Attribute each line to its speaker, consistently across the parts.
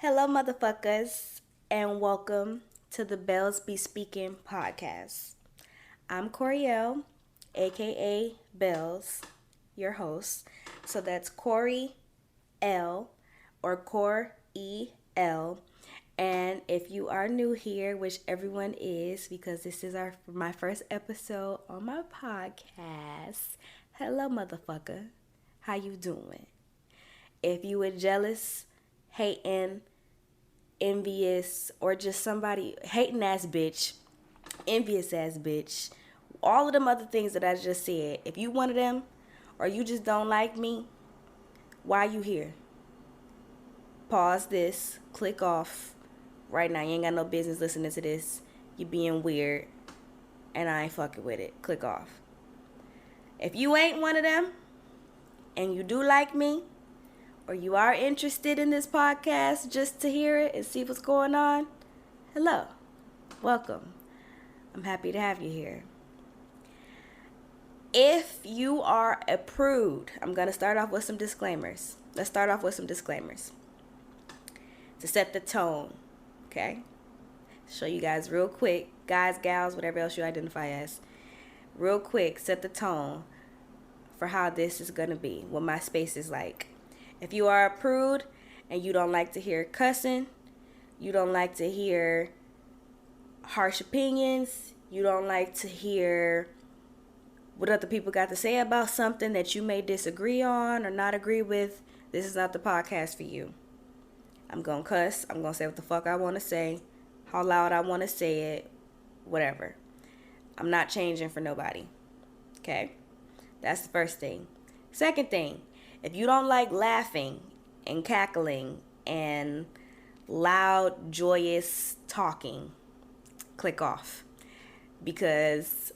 Speaker 1: Hello, motherfuckers, and welcome to the Bells Be Speaking podcast. I'm Coriel, aka Bells, your host. So that's Corey L or Core E-L. And if you are new here, which everyone is, because this is my first episode on my podcast. Hello, motherfucker. How you doing? If you were jealous, hating, envious, or just somebody hating ass bitch, envious ass bitch, all of them other things that I just said, if you one of them or you just don't like me, why you here? Pause this, click off right now. You ain't got no business listening to this. You being weird and I ain't fucking with it. Click off. If you ain't one of them and you do like me, or you are interested in this podcast just to hear it and see what's going on, hello, welcome. I'm happy to have you here. If you are a prude, I'm going to start off with some disclaimers. Let's start off with some disclaimers to set the tone, okay? Show you guys real quick, guys, gals, whatever else you identify as, real quick, set the tone for how this is going to be, what my space is like. If you are a prude and you don't like to hear cussing, you don't like to hear harsh opinions, you don't like to hear what other people got to say about something that you may disagree on or not agree with, this is not the podcast for you. I'm going to cuss. I'm going to say what the fuck I want to say, how loud I want to say it, whatever. I'm not changing for nobody. Okay? That's the first thing. Second thing. If you don't like laughing and cackling and loud, joyous talking, click off. Because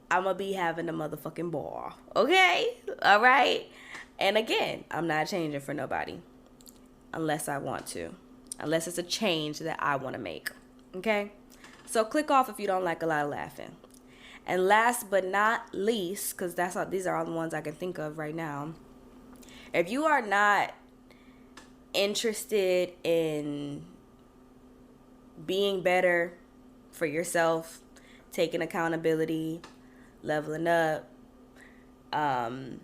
Speaker 1: I'm going to be having a motherfucking ball. Okay? All right? And again, I'm not changing for nobody. Unless I want to. Unless it's a change that I want to make. Okay? So click off if you don't like a lot of laughing. And last but not least, because these are all the ones I can think of right now. If you are not interested in being better for yourself, taking accountability, leveling up, and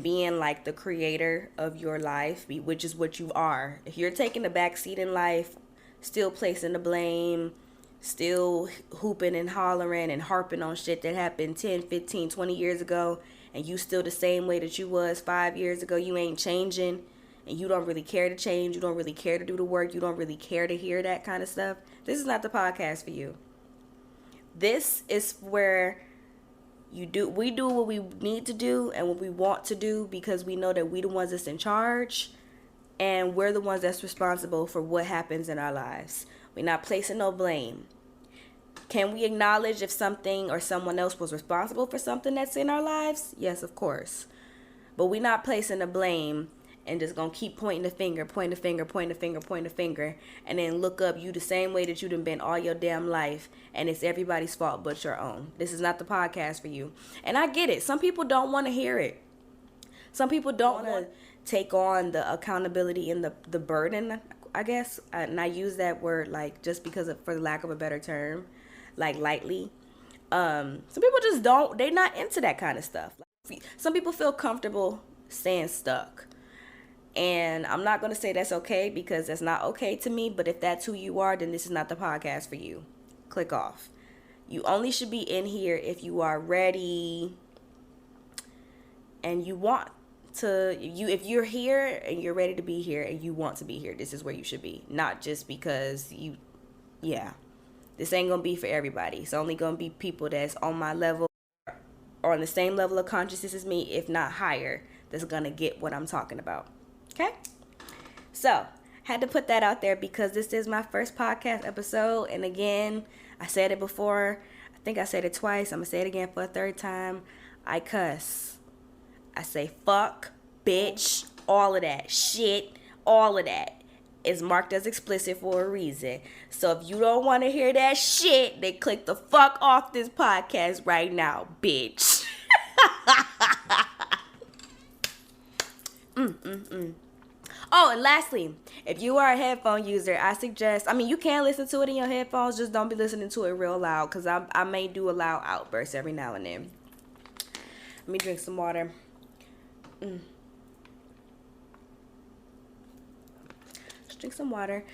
Speaker 1: being like the creator of your life, which is what you are. If you're taking the back seat in life, still placing the blame, still hooping and hollering and harping on shit that happened 10, 15, 20 years ago, and you still the same way that you was 5 years ago, you ain't changing, and you don't really care to change, you don't really care to do the work, you don't really care to hear that kind of stuff, this is not the podcast for you. This is where we do what we need to do and what we want to do because we know that we the ones that's in charge and we're the ones that's responsible for what happens in our lives. We're not placing no blame. Can we acknowledge if something or someone else was responsible for something that's in our lives? Yes, of course. But we're not placing the blame and just going to keep pointing the finger, and then look up you the same way that you done been all your damn life, and it's everybody's fault but your own. This is not the podcast for you. And I get it. Some people don't want to hear it. Some people don't want to take on the accountability and the burden, I guess. And I use that word like just because for the lack of a better term. Like lightly. Some people just they're not into that kind of stuff. Some people feel comfortable staying stuck. And I'm not going to say that's okay because that's not okay to me. But if that's who you are, then this is not the podcast for you. Click off. You only should be in here if you are ready and you want to. If you're here and you're ready to be here and you want to be here, this is where you should be. Not just because This ain't going to be for everybody. It's only going to be people that's on my level or on the same level of consciousness as me, if not higher, that's going to get what I'm talking about. Okay? So, had to put that out there because this is my first podcast episode. And again, I said it before. I think I said it twice. I'm going to say it again for a third time. I cuss. I say fuck, bitch, all of that. Shit, all of that. Is marked as explicit for a reason. So if you don't want to hear that shit, then click the fuck off this podcast right now, bitch. Oh, and lastly, if you are a headphone user, I suggest, I mean, you can listen to it in your headphones, just don't be listening to it real loud, because I may do a loud outburst every now and then. Let me drink some water. Just drink some water.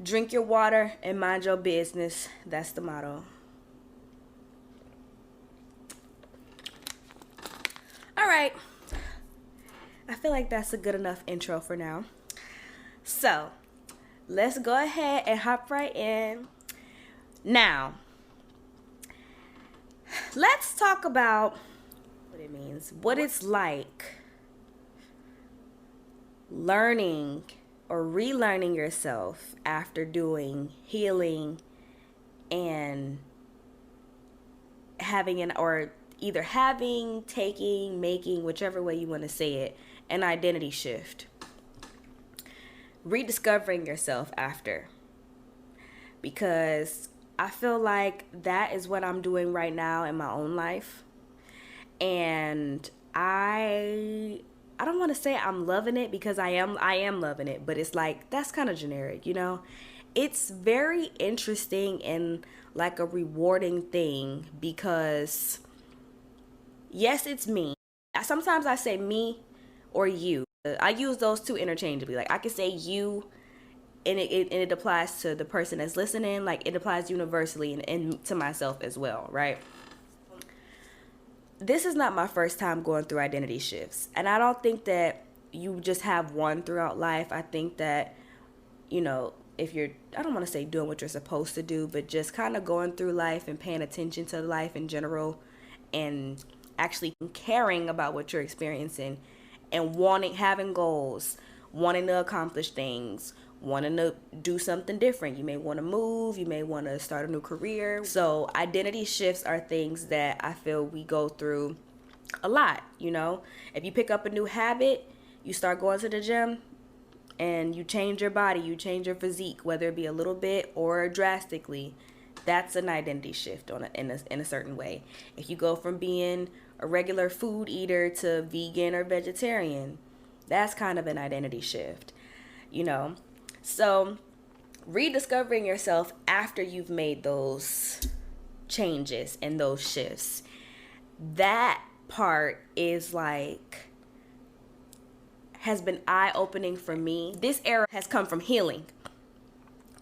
Speaker 1: Drink your water and mind your business. That's the motto. All right. I feel like that's a good enough intro for now. So, let's go ahead and hop right in. Now, let's talk about what it means, what it's like learning or relearning yourself after doing healing and taking, making, whichever way you want to say it, an identity shift. Rediscovering yourself after. Because I feel like that is what I'm doing right now in my own life. And I don't want to say I'm loving it, because I am loving it, but it's like, that's kind of generic, you know? It's very interesting and like a rewarding thing, because yes, it's me. Sometimes I say me or you. I use those two interchangeably. Like, I can say you, and it applies to the person that's listening. Like, it applies universally and to myself as well, right? This is not my first time going through identity shifts. And I don't think that you just have one throughout life. I think that, you know, if you're, I don't want to say doing what you're supposed to do, but just kind of going through life and paying attention to life in general and actually caring about what you're experiencing and having goals, wanting to accomplish things, wanting to do something different. You may want to move, you may want to start a new career. So identity shifts are things that I feel we go through a lot, you know. If you pick up a new habit, you start going to the gym and you change your body, you change your physique, whether it be a little bit or drastically. That's an identity shift in a certain way. If you go from being a regular food eater to vegan or vegetarian, that's kind of an identity shift, you know. So rediscovering yourself after you've made those changes and those shifts, that part is like, has been eye-opening for me. This era has come from healing,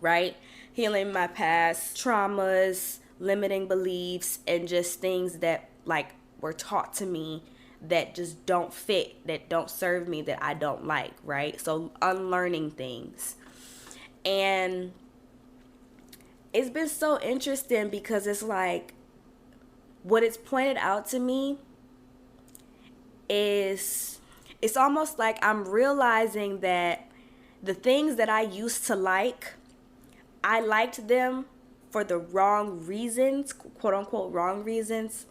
Speaker 1: right? Healing my past traumas, limiting beliefs, and just things that like were taught to me that just don't fit, that don't serve me, that I don't like, right? So unlearning things. And it's been so interesting, because it's like, what it's pointed out to me is, it's almost like I'm realizing that the things that I used to like, I liked them for the wrong reasons, quote unquote wrong reasons.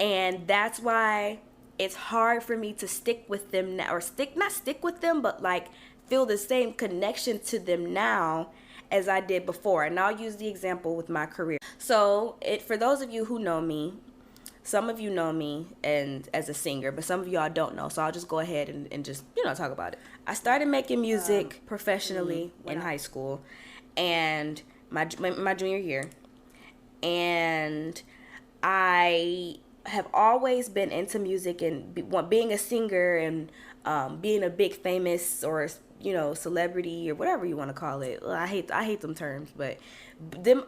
Speaker 1: And that's why it's hard for me to stick with them now, or not stick with them, but like feel the same connection to them now as I did before. And I'll use the example with my career. So for those of you who know me, some of you know me and as a singer, but some of y'all don't know. So I'll just go ahead and just, you know, talk about it. I started making music professionally in high school, and my junior year. And I have always been into music and being a singer and being a big famous, or, you know, celebrity or whatever you want to call it. I hate them terms, but them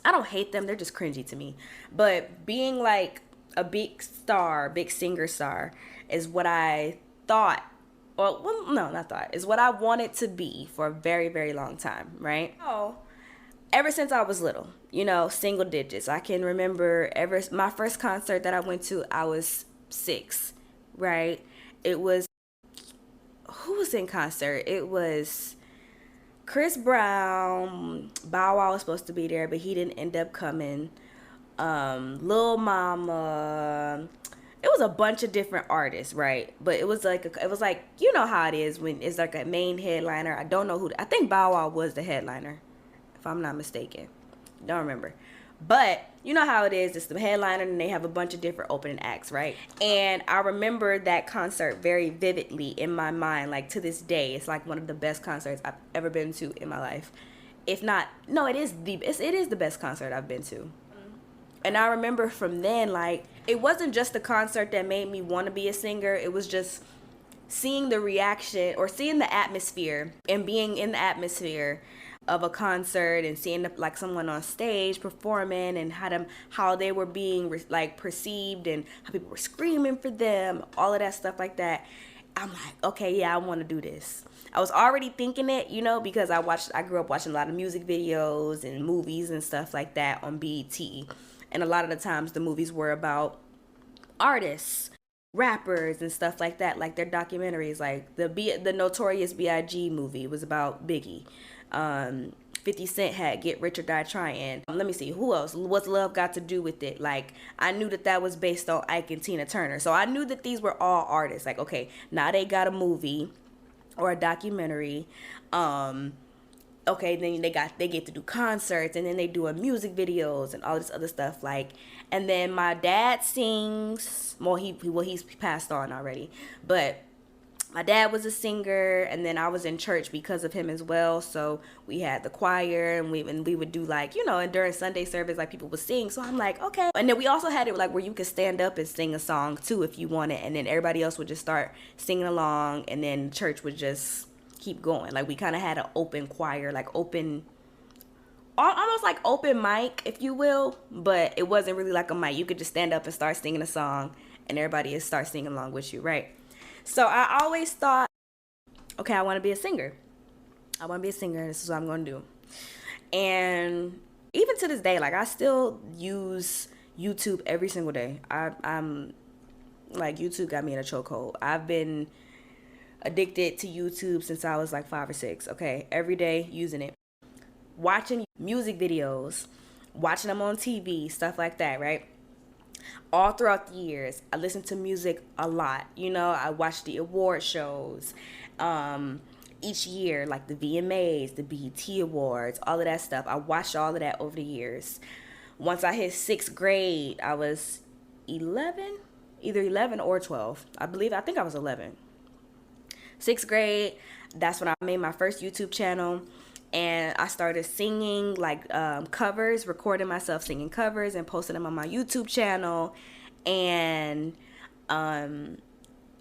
Speaker 1: I don't hate them, they're just cringy to me. But being like a big singer star is what I thought, well, no, not thought, is what I wanted to be for a very, very long time, right? Oh, ever since I was little, you know, single digits. I can remember my first concert that I went to, I was 6, right? It was, who was in concert? It was Chris Brown. Bow Wow was supposed to be there, but he didn't end up coming. Lil Mama. It was a bunch of different artists, right? But it was like you know how it is when it's like a main headliner. I don't know who. I think Bow Wow was the headliner, if I'm not mistaken. Don't remember. But you know how it is. It's the headliner and they have a bunch of different opening acts, right? And I remember that concert very vividly in my mind. Like to this day, it's like one of the best concerts I've ever been to in my life. If not, no, it is the best concert I've been to. And I remember from then, like, it wasn't just the concert that made me want to be a singer. It was just seeing the reaction or seeing the atmosphere and being in the atmosphere of a concert and seeing like someone on stage performing and how they were being like perceived and how people were screaming for them, all of that stuff like that. I'm like, okay, yeah, I want to do this. I was already thinking it, you know, because I grew up watching a lot of music videos and movies and stuff like that on BET. And a lot of the times the movies were about artists, rappers and stuff like that, like their documentaries. Like the Notorious B.I.G. movie was about Biggie. 50 Cent had Get Rich or Die Trying. Let me see, who else? What's Love Got to Do with It? Like, I knew that was based on Ike and Tina Turner. So I knew that these were all artists. Like, okay, now they got a movie or a documentary. Okay, then they get to do concerts and then they do music videos and all this other stuff. Like, and then my dad sings. Well, he's passed on already, but my dad was a singer, and then I was in church because of him as well. So we had the choir, and we would do, like, you know, and during Sunday service, like, people would sing. So I'm like, okay. And then we also had it like where you could stand up and sing a song too if you wanted, and then everybody else would just start singing along, and then church would just keep going. Like, we kind of had an open choir, like almost like open mic, if you will, but it wasn't really like a mic. You could just stand up and start singing a song, and everybody would start singing along with you, right? So I always thought, okay, I want to be a singer. I want to be a singer, and this is what I'm going to do. And even to this day, like, I still use YouTube every single day. I'm like, YouTube got me in a chokehold. I've been addicted to YouTube since I was like 5 or 6. Okay, every day using it, watching music videos, watching them on TV, stuff like that, right? All throughout the years, I listened to music a lot. You know, I watched the award shows each year, like the VMAs, the BET Awards, all of that stuff. I watched all of that over the years. Once I hit 6th grade, I was 11, either 11 or 12. I think I was 11. 6th grade, that's when I made my first YouTube channel. And I started singing, like, covers, recording myself singing covers and posting them on my YouTube channel. And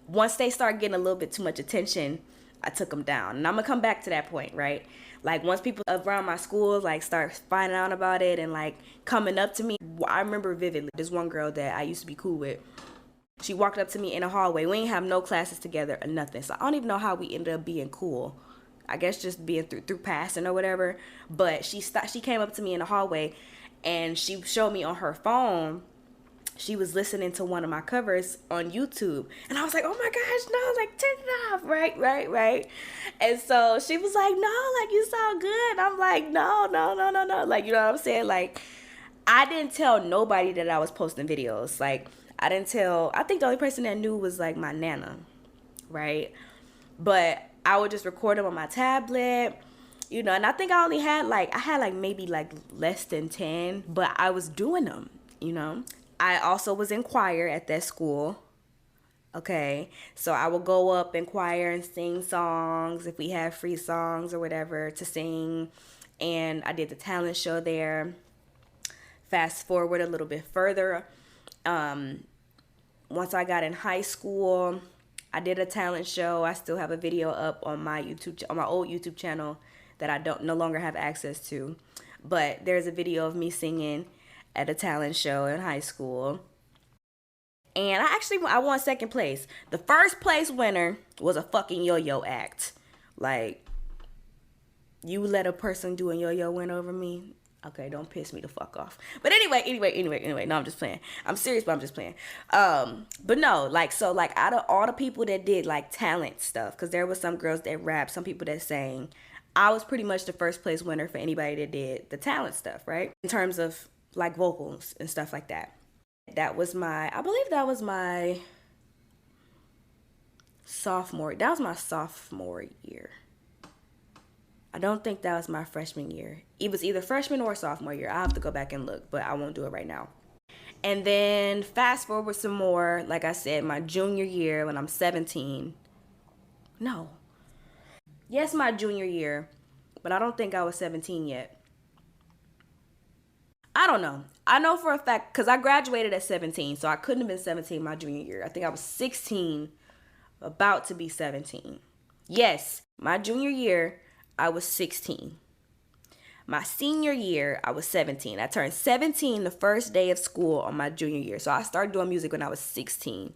Speaker 1: once they start getting a little bit too much attention, I took them down. And I'm going to come back to that point, right? Like, once people around my school, like, start finding out about it and, like, coming up to me. I remember vividly, there's one girl that I used to be cool with. She walked up to me in a hallway. We ain't have no classes together or nothing. So I don't even know how we ended up being cool. I guess just being through passing or whatever. But she came up to me in the hallway, and she showed me on her phone. She was listening to one of my covers on YouTube, and I was like, "Oh my gosh, no!" Like, turn it off, right. And so she was like, "No, like, you sound good." I'm like, "No, no." Like, you know what I'm saying? Like, I didn't tell nobody that I was posting videos. Like, I didn't tell. I think the only person that knew was like my nana, right? But I would just record them on my tablet, you know, and I think I had maybe like less than 10, but I was doing them, you know. I also was in choir at that school. Okay, so I would go up in choir and sing songs if we had free songs or whatever to sing. And I did the talent show there. Fast forward a little bit further. Once I got in high school, I did a talent show. I still have a video up on my old YouTube channel that I no longer have access to. But there's a video of me singing at a talent show in high school. And I won 2nd place. The 1st place winner was a fucking yo-yo act. Like, you let a person do a yo-yo win over me? Okay, don't piss me the fuck off. But anyway. No, I'm just playing. I'm serious, but I'm just playing. But no, like, so, like, out of all the people that did, like, talent stuff, because there was some girls that rapped, some people that sang, I was pretty much the 1st place winner for anybody that did the talent stuff, right? In terms of, like, vocals and stuff like that. I believe that was my sophomore year. I don't think that was my freshman year. It was either freshman or sophomore year. I'll have to go back and look, but I won't do it right now. And then fast forward some more, like I said, my junior year when I'm 17. No. Yes, my junior year, but I don't think I was 17 yet. I don't know. I know for a fact because I graduated at 17, so I couldn't have been 17 my junior year. I think I was 16, about to be 17. Yes, my junior year, I was 16. My senior year, I was 17. I turned 17 the first day of school on my junior year. So I started doing music when I was 16.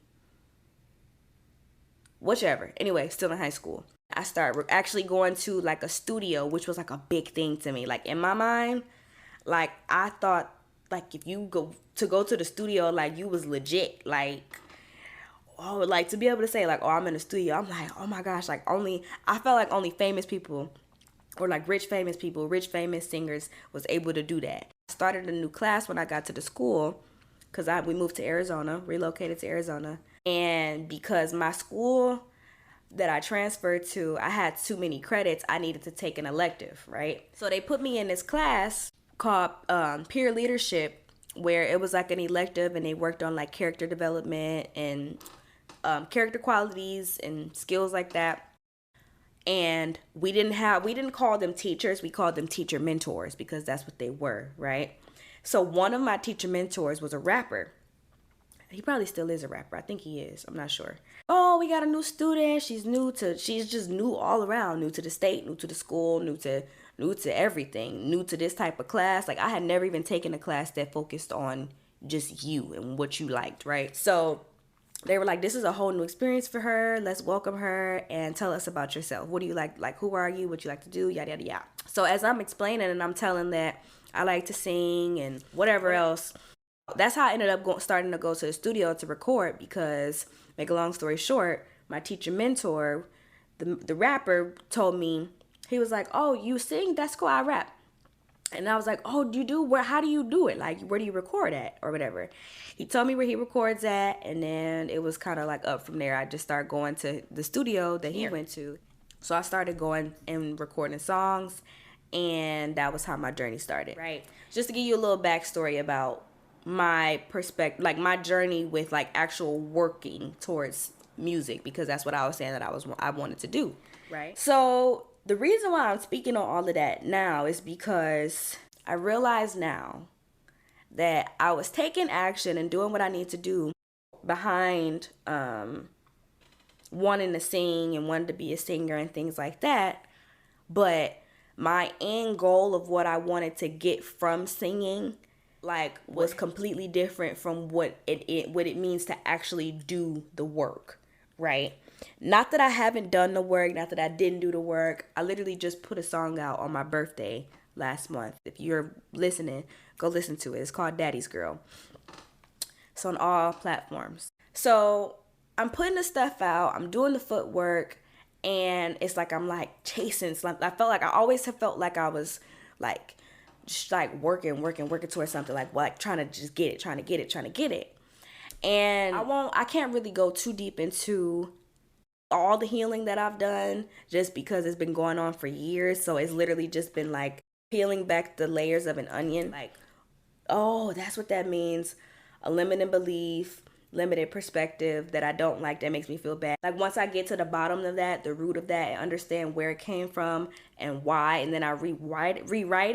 Speaker 1: Whichever. Anyway, still in high school. I started actually going to like a studio, which was like a big thing to me. Like in my mind, like I thought like if you go to the studio, like you was legit. Like, oh, like to be able to say like, oh, I'm in the studio. I'm like, oh my gosh, like I felt like only famous people or like rich famous singers was able to do that. I started a new class when I got to the school because we moved to Arizona, relocated to Arizona. And because my school that I transferred to, I had too many credits, I needed to take an elective, right? So they put me in this class called peer leadership, where it was like an elective and they worked on like character development and character qualities and skills like that. And we didn't call them teachers, we called them teacher mentors because that's what they were, right? So one of my teacher mentors was a rapper. He probably still is a rapper. I think he is. I'm not sure. Oh, we got a new student. She's just new all around, new to the state, new to the school, new to everything, new to this type of class. Like I had never even taken a class that focused on just you and what you liked, right? So they were like, this is a whole new experience for her. Let's welcome her and tell us about yourself. What do you like? Like, who are you? What you like to do? Yada, yada, yada. So as I'm explaining and I'm telling that I like to sing and whatever else, that's how I ended up starting to go to the studio to record because, make a long story short, my teacher mentor, the rapper, told me, he was like, oh, you sing? That's cool, I rap. And I was like, oh, you do? How do you do it? Like, where do you record at or whatever? He told me where he records at, and then it was kind of like up from there. I just started going to the studio that he went to. So I started going and recording songs, and that was how my journey started. Right. Just to give you a little backstory about my perspective, like my journey with like actual working towards music, because that's what I was saying that I wanted to do. Right. So the reason why I'm speaking on all of that now is because I realize now that I was taking action and doing what I need to do behind wanting to sing and wanting to be a singer and things like that. But my end goal of what I wanted to get from singing like was completely different from what it means to actually do the work, right? Not that I haven't done the work, not that I didn't do the work. I literally just put a song out on my birthday last month. If you're listening, go listen to it. It's called Daddy's Girl. It's on all platforms. So I'm putting the stuff out. I'm doing the footwork. And it's like I'm like chasing. I felt like I always have felt like I was like just like working towards something, like trying to just get it. And I can't really go too deep into all the healing that I've done just because it's been going on for years. So it's literally just been like peeling back the layers of an onion. Like, oh, that's what that means. A limited belief, limited perspective that I don't like, that makes me feel bad. Like once I get to the bottom of that, the root of that, and understand where it came from and why, and then I rewrite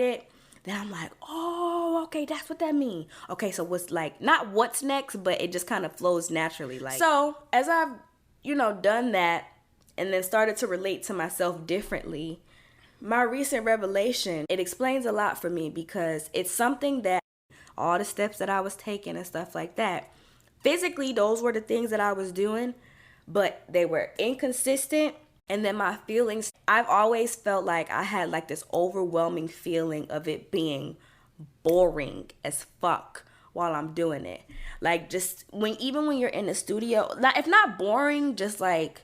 Speaker 1: it, then I'm like, oh, okay, that's what that means. Okay, so what's like, not what's next, but it just kind of flows naturally. Like, so as I've, done that and then started to relate to myself differently, my recent revelation, it explains a lot for me because it's something that all the steps that I was taking and stuff like that, physically, those were the things that I was doing, but they were inconsistent. And then my feelings, I've always felt like I had like this overwhelming feeling of it being boring as fuck while I'm doing it. Like just even when you're in the studio, not if not boring, just like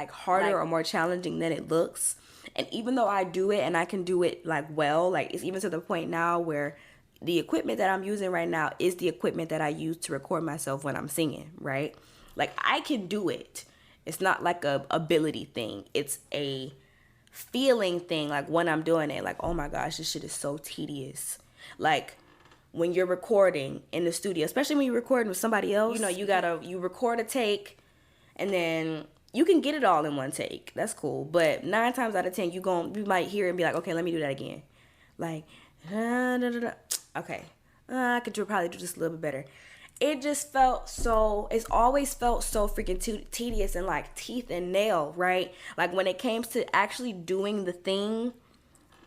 Speaker 1: harder or more challenging than it looks. And even though I do it and I can do it like well, like it's even to the point now where the equipment that I'm using right now is the equipment that I use to record myself when I'm singing, right? Like I can do it. It's not like a ability thing. It's a feeling thing, like when I'm doing it, like, oh my gosh, this shit is so tedious. Like when you're recording in the studio, especially when you're recording with somebody else, you know, you record a take and then you can get it all in one take. That's cool. But 9 times out of 10, you might hear it and be like, okay, let me do that again. Like, okay, I could probably do this a little bit better. It's always felt so freaking tedious and like teeth and nail, right? Like when it came to actually doing the thing,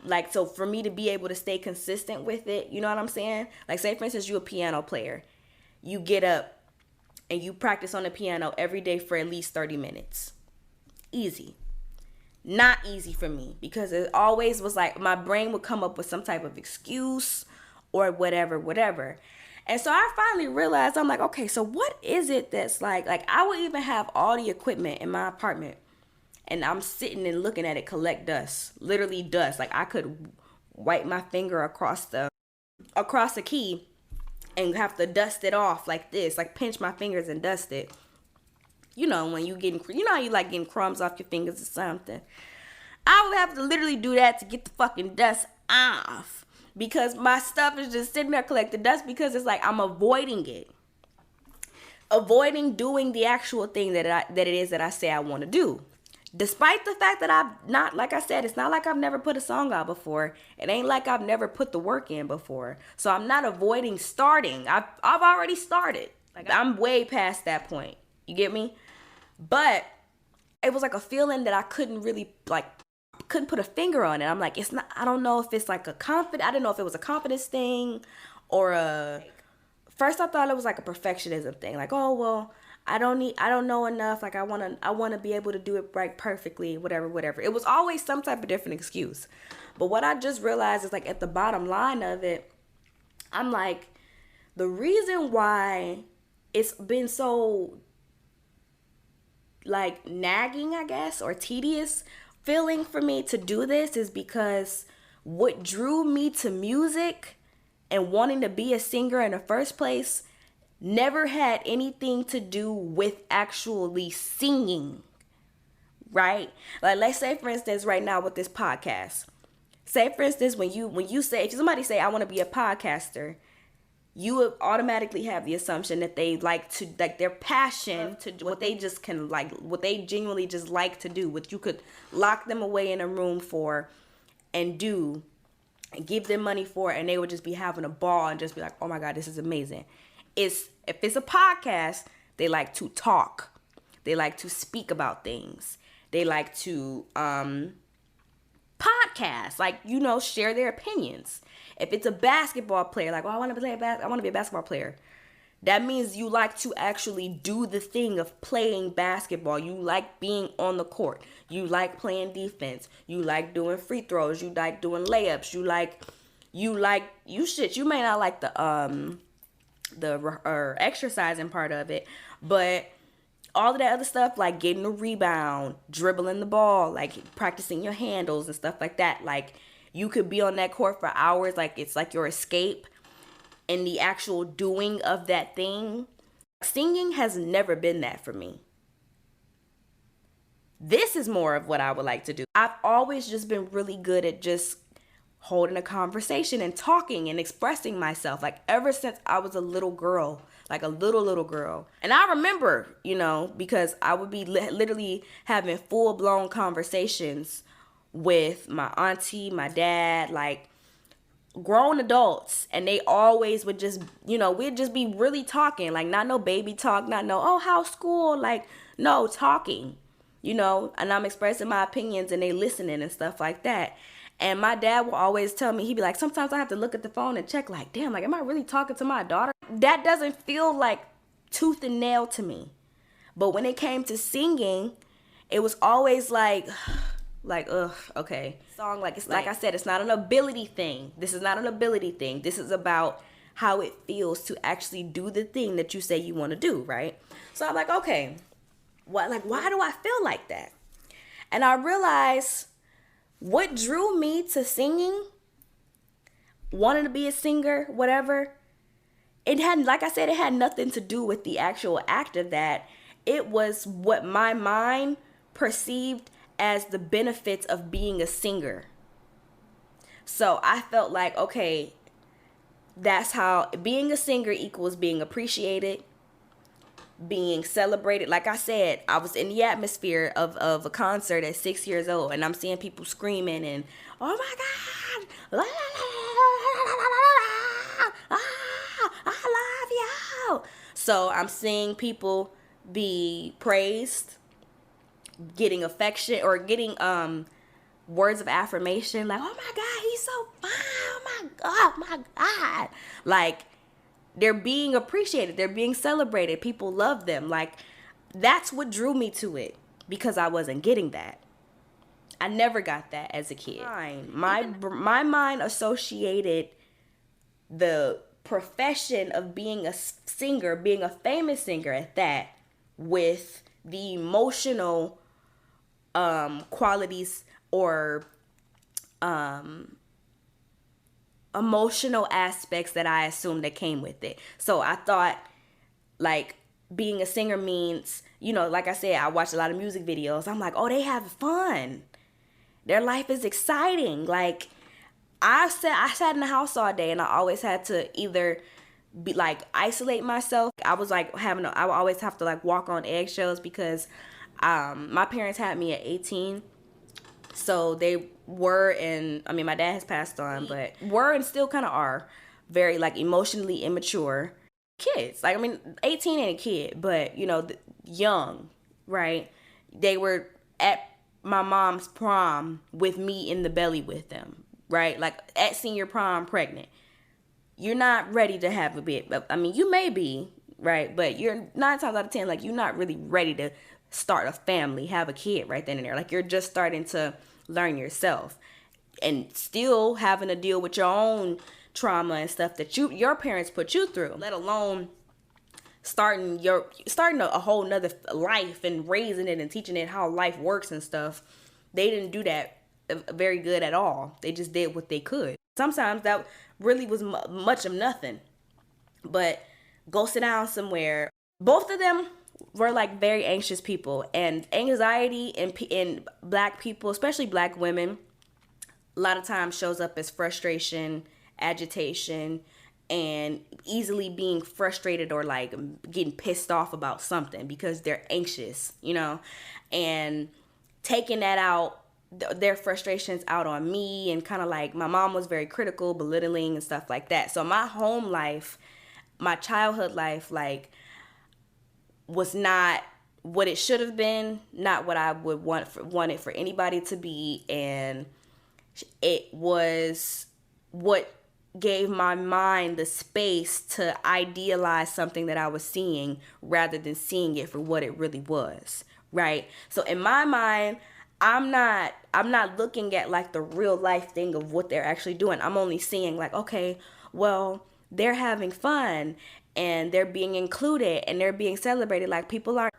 Speaker 1: like, so for me to be able to stay consistent with it, you know what I'm saying? Like, say for instance, you're a piano player. You get up and you practice on the piano every day for at least 30 minutes. Easy. Not easy for me, because it always was like my brain would come up with some type of excuse or whatever. And so I finally realized, I'm like, okay, so what is it that's like I would even have all the equipment in my apartment and I'm sitting and looking at it collect dust, literally dust. Like I could wipe my finger across the key and have to dust it off like this, like pinch my fingers and dust it. You know, when you know how you like getting crumbs off your fingers or something. I would have to literally do that to get the fucking dust off, because my stuff is just sitting there collecting dust, because it's like I'm avoiding it. Avoiding doing the actual thing that it is that I say I want to do. Despite the fact that I've not, like I said, it's not like I've never put a song out before. It ain't like I've never put the work in before. So I'm not avoiding starting. I've already started. Like I'm way past that point. You get me? But it was like a feeling that I couldn't put a finger on it. I'm like, it's not, I don't know if it's like I didn't know if it was a confidence thing or first I thought it was like a perfectionism thing. Like, oh, well, I don't know enough. Like I want to be able to do it right perfectly, whatever. It was always some type of different excuse. But what I just realized is, like, at the bottom line of it, I'm like, the reason why it's been so like nagging, I guess, or tedious feeling for me to do this is because what drew me to music and wanting to be a singer in the first place never had anything to do with actually singing, right? Like, let's say for instance right now with this podcast, say for instance when you say, if somebody say I want to be a podcaster, you would automatically have the assumption that they like to, like, their passion to what they just can, like, what they genuinely just like to do, what you could lock them away in a room for and do and give them money for it, and they would just be having a ball and just be like, oh my God, this is amazing. If it's a podcast, they like to talk. They like to speak about things. They like to podcast, like, you know, share their opinions. If it's a basketball player, like, oh, I want to be a basketball player. That means you like to actually do the thing of playing basketball. You like being on the court. You like playing defense. You like doing free throws. You like doing layups. You may not like the exercising part of it, but all of that other stuff, like getting a rebound, dribbling the ball, like practicing your handles and stuff like that, like, you could be on that court for hours, like it's like your escape, and the actual doing of that thing. Singing has never been that for me. This is more of what I would like to do. I've always just been really good at just holding a conversation and talking and expressing myself, like ever since I was a little girl, like a little girl. And I remember, you know, because I would be literally having full-blown conversations with my auntie, my dad, like grown adults, and they always would just, you know, we'd just be really talking, like not no baby talk, not no, oh, how's school, like, no, talking, you know, and I'm expressing my opinions and they listening and stuff like that. And my dad will always tell me, he'd be like, sometimes I have to look at the phone and check, like, damn, like, am I really talking to my daughter? That doesn't feel like tooth and nail to me. But when it came to singing, it was always like, okay. Song, like, it's like I said, it's not an ability thing. This is not an ability thing. This is about how it feels to actually do the thing that you say you want to do, right? So I'm like, okay, why do I feel like that? And I realized what drew me to singing, wanting to be a singer, whatever, it had, like I said, it had nothing to do with the actual act of that. It was what my mind perceived as the benefits of being a singer. So I felt like, okay, that's how being a singer equals being appreciated, being celebrated. Like I said, I was in the atmosphere of a concert at 6 years old, and I'm seeing people screaming and, oh my God, la, la, la, la, la, la, la, I love you. So I'm seeing people be praised, getting affection, or getting words of affirmation, like, oh my God, he's so fine, oh my God. Like, they're being appreciated, they're being celebrated, people love them. Like, that's what drew me to it, because I wasn't getting that. I never got that as a kid. My mind associated the profession of being a singer, being a famous singer at that, with the emotional qualities or emotional aspects that I assumed that came with it. So I thought, like, being a singer means, you know, like I said, I watch a lot of music videos. I'm like, oh, they have fun. Their life is exciting. Like, I sat in the house all day, and I always had to either be like isolate myself. I was like I would always have to like walk on eggshells, because my parents had me at 18. So they were, and I mean, my dad has passed on, but were and still kind of are very like emotionally immature kids. Like, I mean, 18 ain't a kid, but you know, young, right? They were at my mom's prom with me in the belly with them, right? Like at senior prom pregnant. You're not ready to have a baby. I mean, you may be, right? But you're 9 times out of 10, like, you're not really ready to start a family, have a kid right then and there. Like, you're just starting to learn yourself, and still having to deal with your own trauma and stuff that your parents put you through, let alone starting a whole nother life and raising it and teaching it how life works and stuff. They didn't do that very good at all. They just did what they could. Sometimes that really was much of nothing. But go sit down somewhere. Both of them were like very anxious people, and anxiety in black people, especially black women, a lot of times shows up as frustration, agitation, and easily being frustrated or like getting pissed off about something because they're anxious, you know, and taking that out, their frustrations out on me, and kind of like my mom was very critical, belittling and stuff like that. So my home life, my childhood life, like, was not what it should have been, not what I would want it for anybody to be, and it was what gave my mind the space to idealize something that I was seeing rather than seeing it for what it really was, right? So in my mind, I'm not looking at like the real life thing of what they're actually doing. I'm only seeing like, okay, well, they're having fun and they're being included and they're being celebrated. Like, people aren't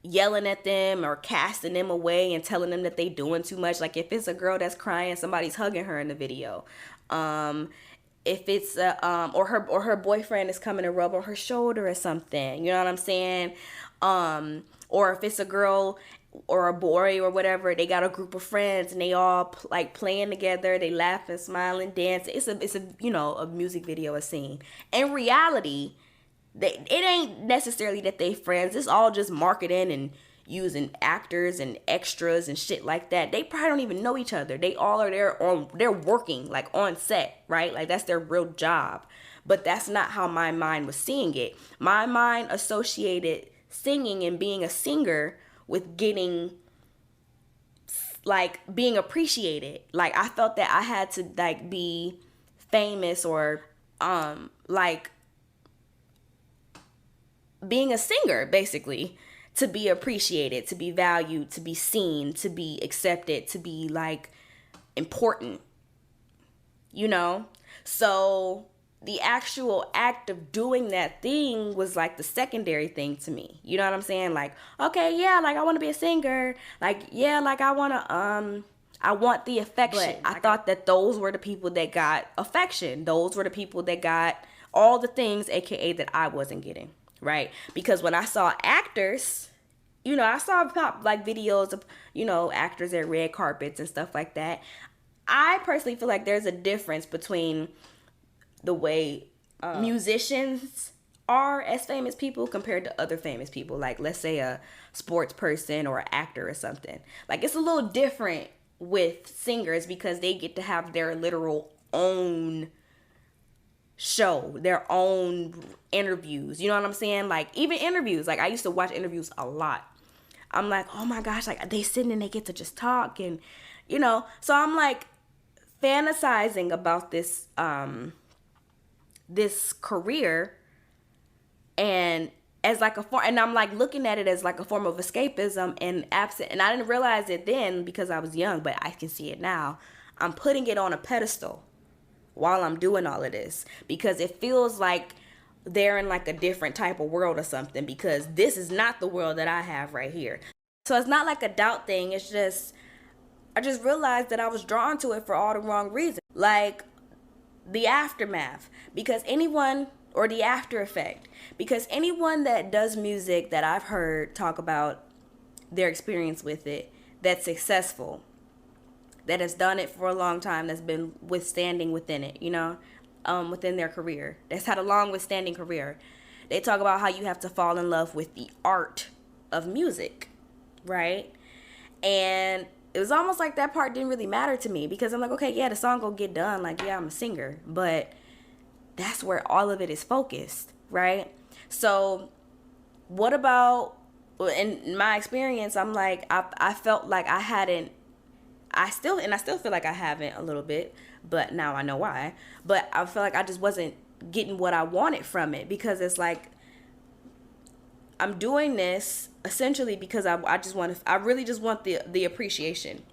Speaker 1: yelling at them or casting them away and telling them that they doing too much. Like, if it's a girl that's crying, somebody's hugging her in the video. If it's or her boyfriend is coming to rub on her shoulder or something, you know what I'm saying? Or if it's a girl or a boy or whatever, they got a group of friends and they all like playing together, they laughing, smiling, dancing. It's a you know, a music video, a scene. In reality, it ain't necessarily that they friends. It's all just marketing and using actors and extras and shit like that. They probably don't even know each other. They all are there they're working like on set, right? Like, that's their real job. But that's not how my mind was seeing it. My mind associated singing and being a singer with getting, like, being appreciated. Like, I felt that I had to like be famous or like being a singer, basically, to be appreciated, to be valued, to be seen, to be accepted, to be like important, you know? So the actual act of doing that thing was like the secondary thing to me. You know what I'm saying? Like, okay, yeah, like I want to be a singer. Like, yeah, like I want to, I want the affection. But I thought that those were the people that got affection. Those were the people that got all the things, AKA, that I wasn't getting, right? Because when I saw actors, I saw pop like videos of, actors at red carpets and stuff like that. I personally feel like there's a difference between the way musicians are as famous people compared to other famous people. Like, let's say a sports person or an actor or something. Like, it's a little different with singers because they get to have their literal own show, their own interviews. You know what I'm saying? Like, even interviews. Like, I used to watch interviews a lot. I'm like, oh my gosh, like, they sitting and they get to just talk and, So I'm like fantasizing about this, this career, and as like a form, and I'm like looking at it as like a form of escapism and absent. And I didn't realize it then because I was young, but I can see it now. I'm putting it on a pedestal while I'm doing all of this because it feels like they're in like a different type of world or something, because this is not the world that I have right here. So it's not like a doubt thing. It's just, I just realized that I was drawn to it for all the wrong reasons. Like the aftermath, because anyone, or the after effect, because anyone that does music that I've heard talk about their experience with it, that's successful, that has done it for a long time, that's been withstanding within it, within their career, that's had a long withstanding career. They talk about how you have to fall in love with the art of music, right? And it was almost like that part didn't really matter to me because I'm like, okay, yeah, the song will get done. Like, yeah, I'm a singer, but that's where all of it is focused, right? So what about, in my experience, I'm like, I felt like I hadn't, I still feel like I haven't a little bit, but now I know why. But I feel like I just wasn't getting what I wanted from it, because it's like I'm doing this essentially because I really just want the appreciation.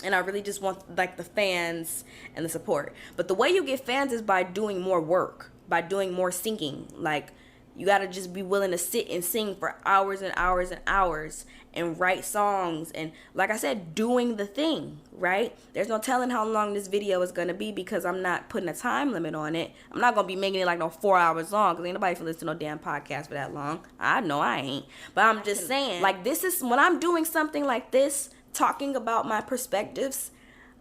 Speaker 1: And I really just want like the fans and the support. But the way you get fans is by doing more work, by doing more singing. Like, you got to just be willing to sit and sing for hours and hours and hours and write songs. And like I said, doing the thing, right? There's no telling how long this video is going to be because I'm not putting a time limit on it. I'm not going to be making it like no 4 hours long because ain't nobody can listen to no damn podcast for that long. I know I ain't. But I'm just saying, like, this is, when I'm doing something like this, talking about my perspectives,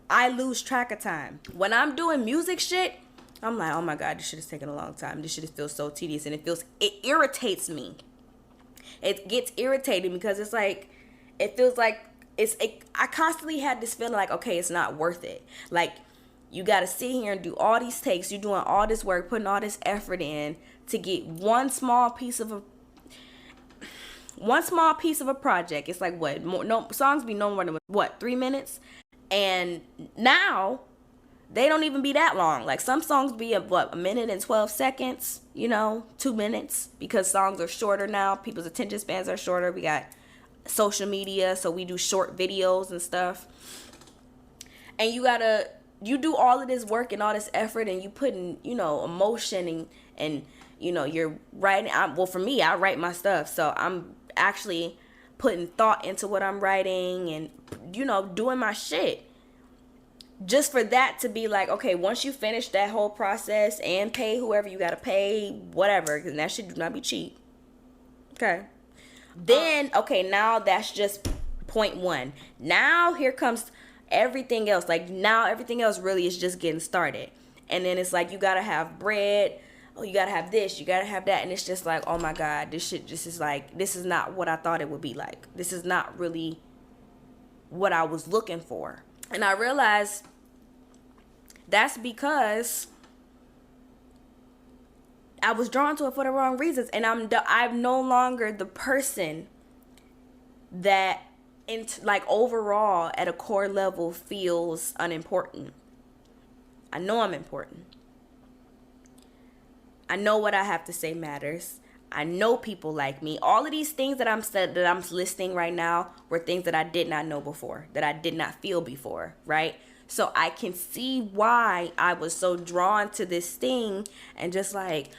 Speaker 1: I lose track of time. When I'm doing music shit, I'm like, oh my God, this shit is taking a long time. This shit feels so tedious, and it irritates me. It gets irritating because it's like, it feels like I constantly had this feeling like, okay, it's not worth it. Like, you got to sit here and do all these takes. You're doing all this work, putting all this effort in to get one small piece of a project. It's like, what? No songs be no more than 3 minutes, and now they don't even be that long. Like, some songs be a minute and 12 seconds, 2 minutes, because songs are shorter now. People's attention spans are shorter. We got social media, so we do short videos and stuff. And you do all of this work and all this effort, and you put in, emotion and you're writing. For me, I write my stuff, so I'm actually putting thought into what I'm writing and, doing my shit. Just for that to be like, okay, once you finish that whole process and pay whoever you gotta pay, whatever, because that shit do not be cheap. Okay. Then, okay, now that's just point one. Now here comes everything else. Like, now everything else really is just getting started. And then it's like, you gotta have bread. Oh, you gotta have this, you gotta have that. And it's just like, oh my God, this shit just is like, this is not what I thought it would be like. This is not really what I was looking for. And I realized that's because I was drawn to it for the wrong reasons. And I'm no longer the person that, overall, at a core level, feels unimportant. I know I'm important. I know what I have to say matters. I know people like me. All of these things that I'm listing right now were things that I did not know before, that I did not feel before, right? So I can see why I was so drawn to this thing and just like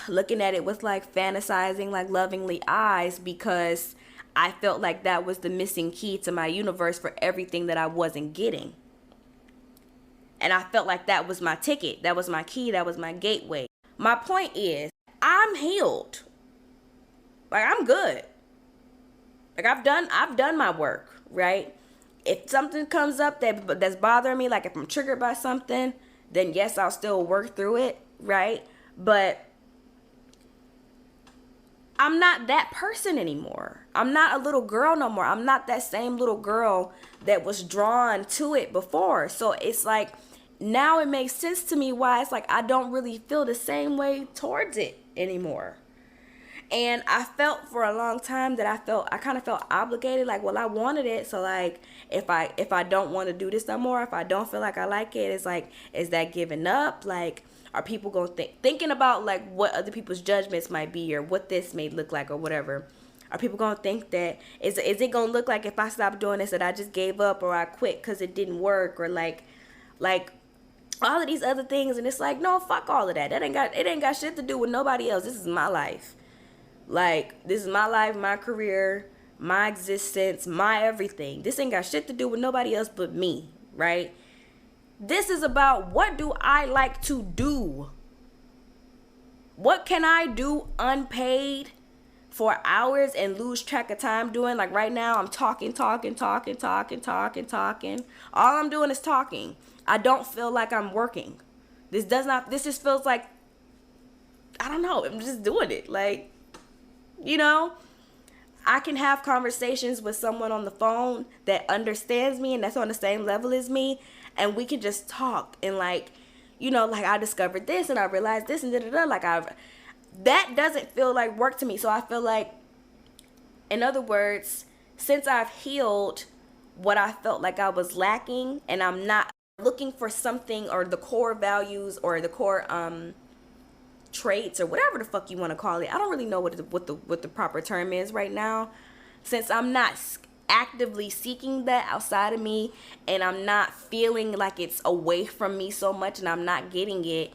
Speaker 1: looking at it with like fantasizing, like lovingly eyes, because I felt like that was the missing key to my universe for everything that I wasn't getting. And I felt like that was my ticket. That was my key. That was my gateway. My point is, I'm healed. Like, I'm good. Like I've done my work, right? If something comes up that's bothering me, like if I'm triggered by something, then yes, I'll still work through it, right? But I'm not that person anymore. I'm not a little girl no more. I'm not that same little girl that was drawn to it before. So it's like now it makes sense to me why it's like I don't really feel the same way towards it anymore. And I felt for a long time that I kind of felt obligated, like, well, I wanted it, so like if I don't want to do this no more, if I don't feel like I like it, it's like, is that giving up? Like, are people gonna thinking about like what other people's judgments might be, or what this may look like, or whatever? Are people gonna think that is it gonna look like if I stop doing this that I just gave up, or I quit because it didn't work, or like all of these other things? And it's like, no, fuck all of that. It ain't got shit to do with nobody else. This is my life. Like, this is my life, my career, my existence, my everything. This ain't got shit to do with nobody else but me, right? This is about, what do I like to do? What can I do unpaid for hours and lose track of time doing? Like right now, I'm talking. All I'm doing is talking. I don't feel like I'm working. This just feels like, I don't know, I'm just doing it. Like, you know, I can have conversations with someone on the phone that understands me and that's on the same level as me, and we can just talk and like, you know, like I discovered this and I realized this and da-da-da. Like that doesn't feel like work to me. So I feel like, in other words, since I've healed what I felt like I was lacking, and I'm not looking for something, or the core values, or the core traits, or whatever the fuck you want to call it. I don't really know what the proper term is right now, since I'm not actively seeking that outside of me, and I'm not feeling like it's away from me so much, and I'm not getting it.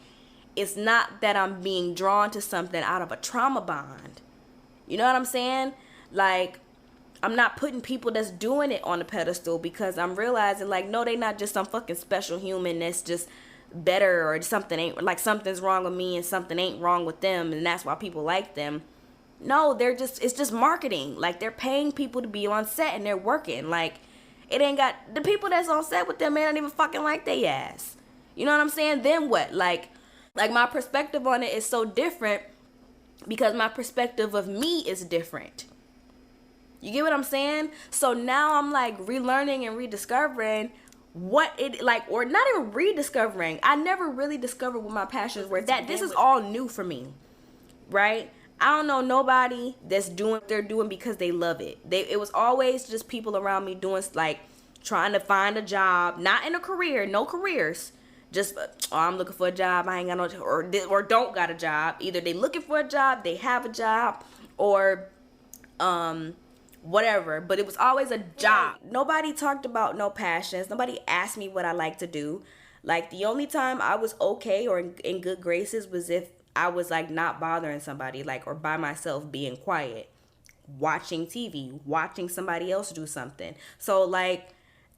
Speaker 1: It's not that I'm being drawn to something out of a trauma bond. You know what I'm saying? Like, I'm not putting people that's doing it on a pedestal, because I'm realizing like, no, they not just some fucking special human that's just better, or something's wrong with me and something ain't wrong with them, and that's why people like them. No, it's just marketing. Like, they're paying people to be on set and they're working. Like, it ain't got, the people that's on set with them, man, don't even fucking like they ass. You know what I'm saying? Then what? Like my perspective on it is so different, because my perspective of me is different. You get what I'm saying? So now I'm like relearning and rediscovering what it like, or not even rediscovering. I never really discovered what my passions were. That this is all new for me, right? I don't know nobody that's doing what they're doing because they love it. It was always just people around me doing, like, trying to find a job, not in a career, no careers. Just, oh, I'm looking for a job, I ain't got no, or don't got a job. Either they looking for a job, they have a job, or whatever. But it was always a job. Nobody talked about no passions. Nobody asked me what I like to do. Like, the only time I was okay or in good graces was if I was like not bothering somebody, like, or by myself being quiet, watching TV, watching somebody else do something. So like,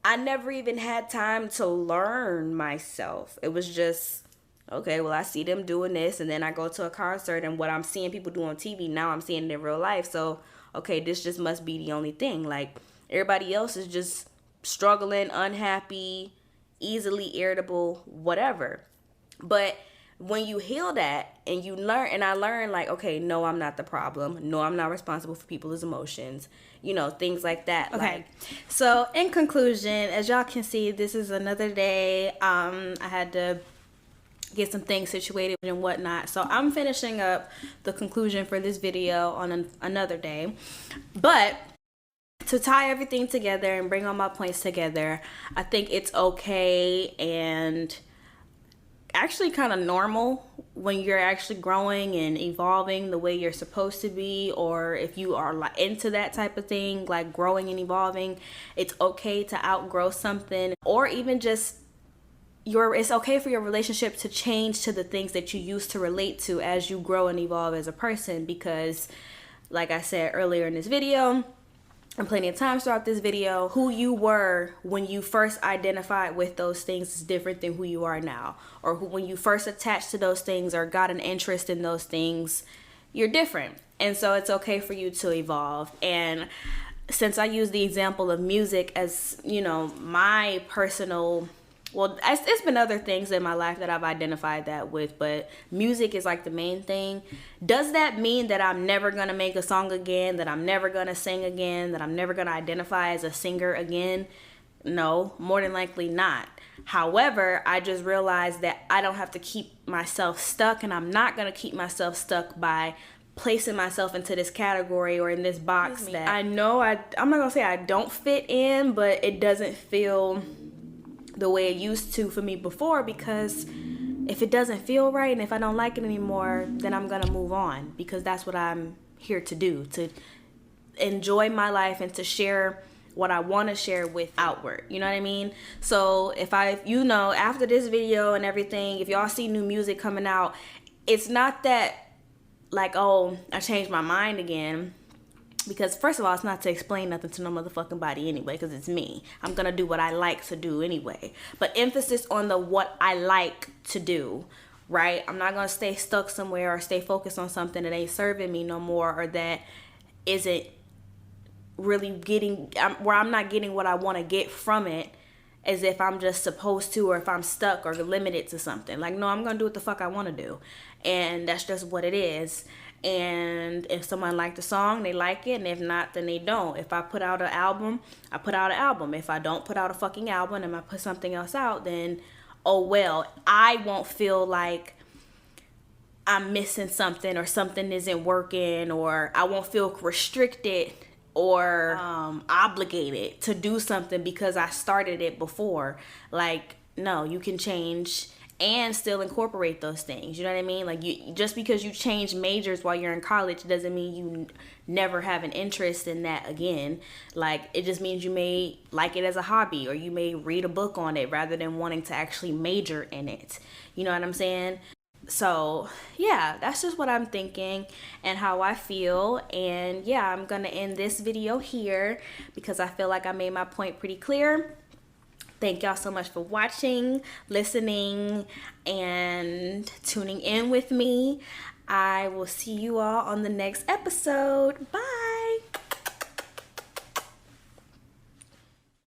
Speaker 1: I never even had time to learn myself. It was just, okay, well, I see them doing this, and then I go to a concert, and what I'm seeing people do on TV, now I'm seeing it in real life. So, okay, this just must be the only thing. Like, everybody else is just struggling, unhappy, easily irritable, whatever. But when you heal that and you learn, and I learned, like, okay, no, I'm not the problem. No, I'm not responsible for people's emotions. You know, things like that.
Speaker 2: Okay.
Speaker 1: Like,
Speaker 2: so in conclusion, as y'all can see, this is another day. I had to get some things situated and whatnot. So I'm finishing up the conclusion for this video on another day. But to tie everything together and bring all my points together, I think it's okay and actually kind of normal when you're actually growing and evolving the way you're supposed to be, or if you are like into that type of thing, like growing and evolving, it's okay to outgrow something, or even just it's okay for your relationship to change to the things that you used to relate to as you grow and evolve as a person. Because like I said earlier in this video, and plenty of times throughout this video, who you were when you first identified with those things is different than who you are now. Or when you first attached to those things or got an interest in those things, you're different. And so it's okay for you to evolve. And since I use the example of music as, my personal, well, it's been other things in my life that I've identified that with, but music is like the main thing. Does that mean that I'm never going to make a song again, that I'm never going to sing again, that I'm never going to identify as a singer again? No, more than likely not. However, I just realized that I don't have to keep myself stuck, and I'm not going to keep myself stuck by placing myself into this category or in this box that I know I'm not going to say I don't fit in, but it doesn't feel the way it used to for me before, because if it doesn't feel right and if I don't like it anymore, then I'm going to move on, because that's what I'm here to do, to enjoy my life and to share what I want to share with Outward. You know what I mean? So if after this video and everything, if y'all see new music coming out, it's not that like, oh, I changed my mind again. Because first of all, it's not to explain nothing to no motherfucking body anyway, because it's me. I'm going to do what I like to do anyway. But emphasis on the what I like to do, right? I'm not going to stay stuck somewhere or stay focused on something that ain't serving me no more, or that isn't really where I'm not getting what I want to get from it, as if I'm just supposed to, or if I'm stuck or limited to something. Like, no, I'm going to do what the fuck I want to do. And that's just what it is. And if someone liked the song, they like it. And if not, then they don't. If I put out an album, I put out an album. If I don't put out a fucking album and I put something else out, then, oh well. I won't feel like I'm missing something or something isn't working, or I won't feel restricted or obligated to do something because I started it before. Like, no, you can change and still incorporate those things. You know what I mean? Like, just because you change majors while you're in college doesn't mean you never have an interest in that again. Like, it just means you may like it as a hobby, or you may read a book on it rather than wanting to actually major in it. You know what I'm saying? So yeah, that's just what I'm thinking and how I feel. And yeah, I'm gonna end this video here because I feel like I made my point pretty clear. Thank y'all so much for watching, listening, and tuning in with me. I will see you all on the next episode. Bye.